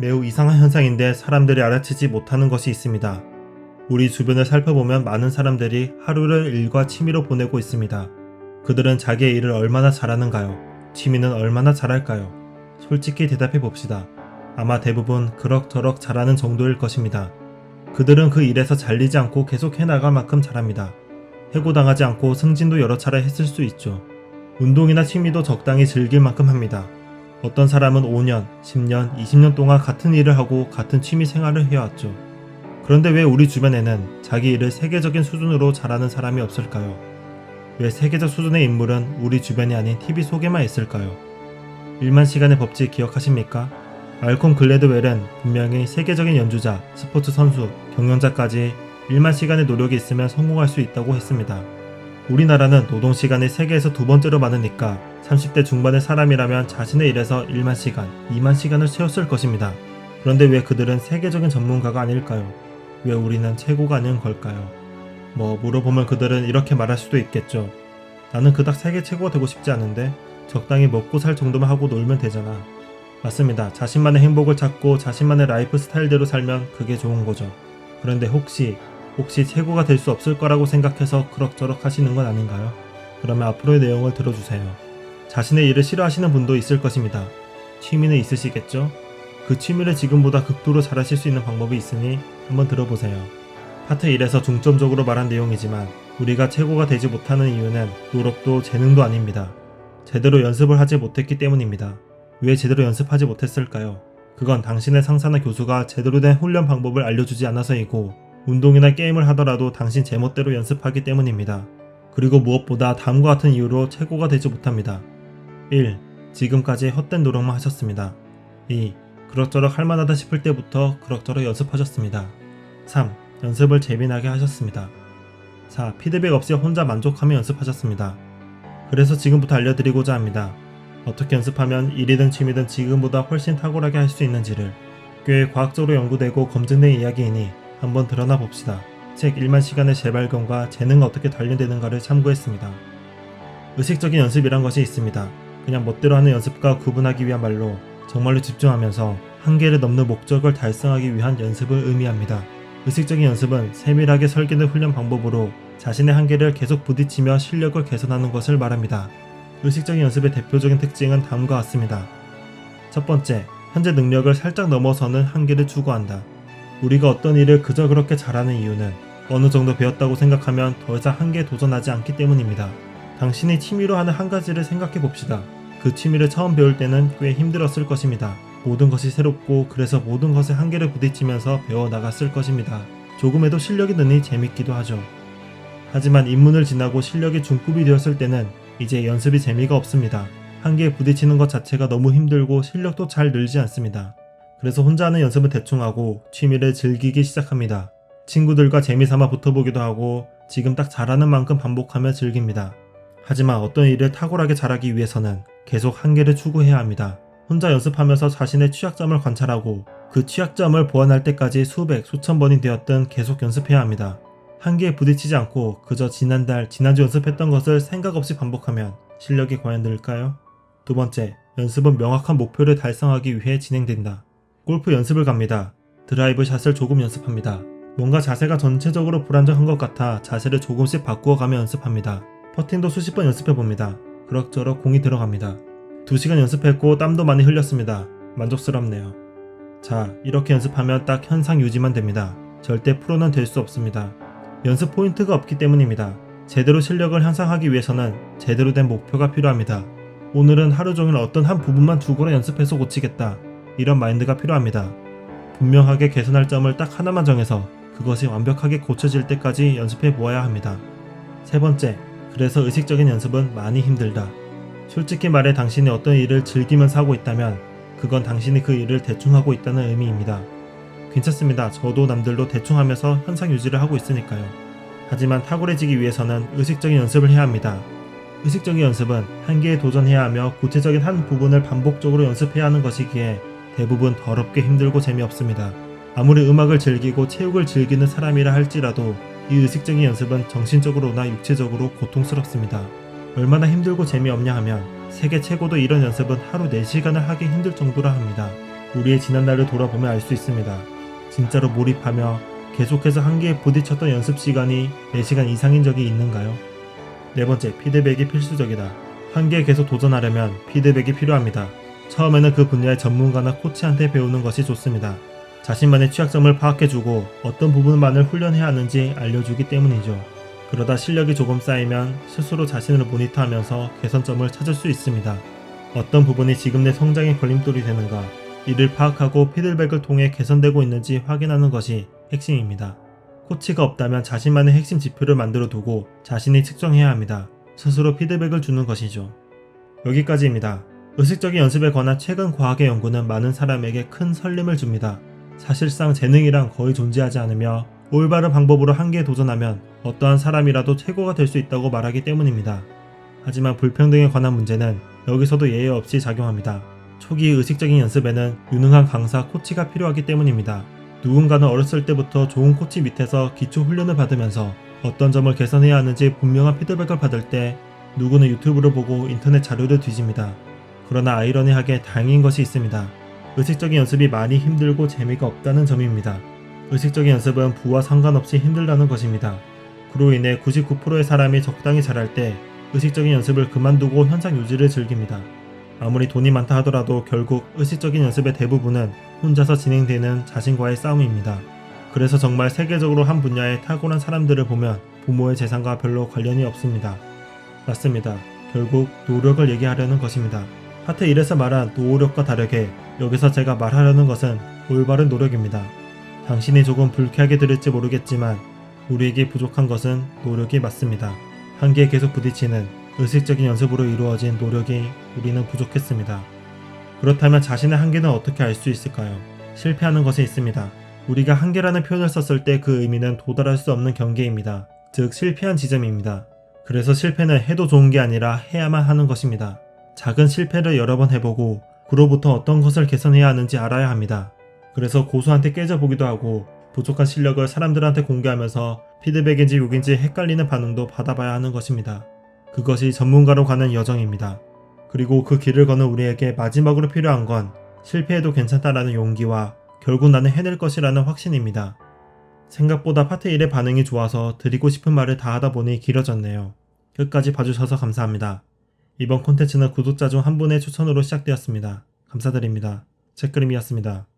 매우 이상한 현상인데 사람들이 알아채지 못하는 것이 있습니다. 우리 주변을 살펴보면 많은 사람들이 하루를 일과 취미로 보내고 있습니다. 그들은 자기의 일을 얼마나 잘하는가요? 취미는 얼마나 잘할까요? 솔직히 대답해 봅시다. 아마 대부분 그럭저럭 잘하는 정도일 것입니다. 그들은 그 일에서 잘리지 않고 계속 해나갈 만큼 잘합니다. 해고당하지 않고 승진도 여러 차례 했을 수 있죠. 운동이나 취미도 적당히 즐길 만큼 합니다. 어떤 사람은 5년, 10년, 20년 동안 같은 일을 하고 같은 취미 생활을 해왔죠. 그런데 왜 우리 주변에는 자기 일을 세계적인 수준으로 잘하는 사람이 없을까요? 왜 세계적 수준의 인물은 우리 주변이 아닌 TV 속에만 있을까요? 1만 시간의 법칙 기억하십니까? 말콤 글래드웰은 분명히 세계적인 연주자, 스포츠 선수, 경영자까지 1만 시간의 노력이 있으면 성공할 수 있다고 했습니다. 우리나라는 노동시간이 세계에서 두 번째로 많으니까 30대 중반의 사람이라면 자신의 일에서 1만 시간, 2만 시간을 채웠을 것입니다. 그런데 왜 그들은 세계적인 전문가가 아닐까요? 왜 우리는 최고가 아닌 걸까요? 물어보면 그들은 이렇게 말할 수도 있겠죠. 나는 그닥 세계 최고가 되고 싶지 않은데 적당히 먹고 살 정도만 하고 놀면 되잖아. 맞습니다. 자신만의 행복을 찾고 자신만의 라이프 스타일대로 살면 그게 좋은 거죠. 그런데 혹시 최고가 될 수 없을 거라고 생각해서 그럭저럭 하시는 건 아닌가요? 그러면 앞으로의 내용을 들어주세요. 자신의 일을 싫어하시는 분도 있을 것입니다. 취미는 있으시겠죠? 그 취미를 지금보다 극도로 잘하실 수 있는 방법이 있으니 한번 들어보세요. 파트 1에서 중점적으로 말한 내용이지만 우리가 최고가 되지 못하는 이유는 노력도 재능도 아닙니다. 제대로 연습을 하지 못했기 때문입니다. 왜 제대로 연습하지 못했을까요? 그건 당신의 상사나 교수가 제대로 된 훈련 방법을 알려주지 않아서이고 운동이나 게임을 하더라도 당신 제멋대로 연습하기 때문입니다. 그리고 무엇보다 다음과 같은 이유로 최고가 되지 못합니다. 1. 지금까지 헛된 노력만 하셨습니다. 2. 그럭저럭 할만하다 싶을 때부터 그럭저럭 연습하셨습니다. 3. 연습을 재미나게 하셨습니다. 4. 피드백 없이 혼자 만족하며 연습하셨습니다. 그래서 지금부터 알려드리고자 합니다. 어떻게 연습하면 일이든 취미든 지금보다 훨씬 탁월하게 할 수 있는지를. 꽤 과학적으로 연구되고 검증된 이야기이니 한번 드러나 봅시다. 책 1만 시간의 재발견과 재능과 어떻게 단련되는가를 참고했습니다. 의식적인 연습이란 것이 있습니다. 그냥 멋대로 하는 연습과 구분하기 위한 말로 정말로 집중하면서 한계를 넘는 목적을 달성하기 위한 연습을 의미합니다. 의식적인 연습은 세밀하게 설계된 훈련 방법으로 자신의 한계를 계속 부딪히며 실력을 개선하는 것을 말합니다. 의식적인 연습의 대표적인 특징은 다음과 같습니다. 첫 번째, 현재 능력을 살짝 넘어서는 한계를 추구한다. 우리가 어떤 일을 그저 그렇게 잘하는 이유는 어느 정도 배웠다고 생각하면 더 이상 한계에 도전하지 않기 때문입니다. 당신이 취미로 하는 한 가지를 생각해 봅시다. 그 취미를 처음 배울 때는 꽤 힘들었을 것입니다. 모든 것이 새롭고 그래서 모든 것에 한계를 부딪히면서 배워나갔을 것입니다. 조금에도 실력이 느니 재밌기도 하죠. 하지만 입문을 지나고 실력이 중급이 되었을 때는 이제 연습이 재미가 없습니다. 한계에 부딪히는 것 자체가 너무 힘들고 실력도 잘 늘지 않습니다. 그래서 혼자 하는 연습은 대충 하고 취미를 즐기기 시작합니다. 친구들과 재미삼아 붙어보기도 하고 지금 딱 잘하는 만큼 반복하며 즐깁니다. 하지만 어떤 일을 탁월하게 잘하기 위해서는 계속 한계를 추구해야 합니다. 혼자 연습하면서 자신의 취약점을 관찰하고 그 취약점을 보완할 때까지 수백, 수천 번이 되었든 계속 연습해야 합니다. 한계에 부딪히지 않고 그저 지난달, 지난주 연습했던 것을 생각 없이 반복하면 실력이 과연 늘까요? 두 번째, 연습은 명확한 목표를 달성하기 위해 진행된다. 골프 연습을 갑니다. 드라이브 샷을 조금 연습합니다. 뭔가 자세가 전체적으로 불안정한 것 같아 자세를 조금씩 바꾸어가며 연습합니다. 퍼팅도 수십 번 연습해봅니다. 그럭저럭 공이 들어갑니다. 2시간 연습했고 땀도 많이 흘렸습니다. 만족스럽네요. 자, 이렇게 연습하면 딱 현상 유지만 됩니다. 절대 프로는 될 수 없습니다. 연습 포인트가 없기 때문입니다. 제대로 실력을 향상하기 위해서는 제대로 된 목표가 필요합니다. 오늘은 하루 종일 어떤 한 부분만 죽어라 연습해서 고치겠다. 이런 마인드가 필요합니다. 분명하게 개선할 점을 딱 하나만 정해서 그것이 완벽하게 고쳐질 때까지 연습해 보아야 합니다. 세 번째, 그래서 의식적인 연습은 많이 힘들다. 솔직히 말해 당신이 어떤 일을 즐기면서 하고 있다면 그건 당신이 그 일을 대충 하고 있다는 의미입니다. 괜찮습니다. 저도 남들도 대충 하면서 현상 유지를 하고 있으니까요. 하지만 탁월해지기 위해서는 의식적인 연습을 해야 합니다. 의식적인 연습은 한계에 도전해야 하며 구체적인 한 부분을 반복적으로 연습해야 하는 것이기에 대부분 더럽게 힘들고 재미없습니다. 아무리 음악을 즐기고 체육을 즐기는 사람이라 할지라도 이 의식적인 연습은 정신적으로나 육체적으로 고통스럽습니다. 얼마나 힘들고 재미없냐 하면 세계 최고도 이런 연습은 하루 4시간을 하기 힘들 정도라 합니다. 우리의 지난날을 돌아보면 알 수 있습니다. 진짜로 몰입하며 계속해서 한계에 부딪혔던 연습 시간이 4시간 이상인 적이 있는가요? 네 번째, 피드백이 필수적이다. 한계에 계속 도전하려면 피드백이 필요합니다. 처음에는 그 분야의 전문가나 코치한테 배우는 것이 좋습니다. 자신만의 취약점을 파악해주고 어떤 부분만을 훈련해야 하는지 알려주기 때문이죠. 그러다 실력이 조금 쌓이면 스스로 자신을 모니터하면서 개선점을 찾을 수 있습니다. 어떤 부분이 지금 내 성장의 걸림돌이 되는가, 이를 파악하고 피드백을 통해 개선되고 있는지 확인하는 것이 핵심입니다. 코치가 없다면 자신만의 핵심 지표를 만들어 두고 자신이 측정해야 합니다. 스스로 피드백을 주는 것이죠. 여기까지입니다. 의식적인 연습에 관한 최근 과학의 연구는 많은 사람에게 큰 설렘을 줍니다. 사실상 재능이란 거의 존재하지 않으며 올바른 방법으로 한계에 도전하면 어떠한 사람이라도 최고가 될 수 있다고 말하기 때문입니다. 하지만 불평등에 관한 문제는 여기서도 예외 없이 작용합니다. 초기 의식적인 연습에는 유능한 강사, 코치가 필요하기 때문입니다. 누군가는 어렸을 때부터 좋은 코치 밑에서 기초 훈련을 받으면서 어떤 점을 개선해야 하는지 분명한 피드백을 받을 때 누구는 유튜브를 보고 인터넷 자료를 뒤집니다. 그러나 아이러니하게 다행인 것이 있습니다. 의식적인 연습이 많이 힘들고 재미가 없다는 점입니다. 의식적인 연습은 부와 상관없이 힘들다는 것입니다. 그로 인해 99%의 사람이 적당히 잘할 때 의식적인 연습을 그만두고 현상 유지를 즐깁니다. 아무리 돈이 많다 하더라도 결국 의식적인 연습의 대부분은 혼자서 진행되는 자신과의 싸움입니다. 그래서 정말 세계적으로 한 분야에 탁월한 사람들을 보면 부모의 재산과 별로 관련이 없습니다. 맞습니다. 결국 노력을 얘기하려는 것입니다. 파트 1에서 말한 노력과 다르게 여기서 제가 말하려는 것은 올바른 노력입니다. 당신이 조금 불쾌하게 들을지 모르겠지만 우리에게 부족한 것은 노력이 맞습니다. 한계에 계속 부딪히는 의식적인 연습으로 이루어진 노력이 우리는 부족했습니다. 그렇다면 자신의 한계는 어떻게 알 수 있을까요? 실패하는 것에 있습니다. 우리가 한계라는 표현을 썼을 때 그 의미는 도달할 수 없는 경계입니다. 즉 실패한 지점입니다. 그래서 실패는 해도 좋은 게 아니라 해야만 하는 것입니다. 작은 실패를 여러 번 해보고 그로부터 어떤 것을 개선해야 하는지 알아야 합니다. 그래서 고수한테 깨져보기도 하고 부족한 실력을 사람들한테 공개하면서 피드백인지 욕인지 헷갈리는 반응도 받아봐야 하는 것입니다. 그것이 전문가로 가는 여정입니다. 그리고 그 길을 걷는 우리에게 마지막으로 필요한 건 실패해도 괜찮다라는 용기와 결국 나는 해낼 것이라는 확신입니다. 생각보다 파트 1의 반응이 좋아서 드리고 싶은 말을 다 하다 보니 길어졌네요. 끝까지 봐주셔서 감사합니다. 이번 콘텐츠는 구독자 중 한 분의 추천으로 시작되었습니다. 감사드립니다. 책그림이었습니다.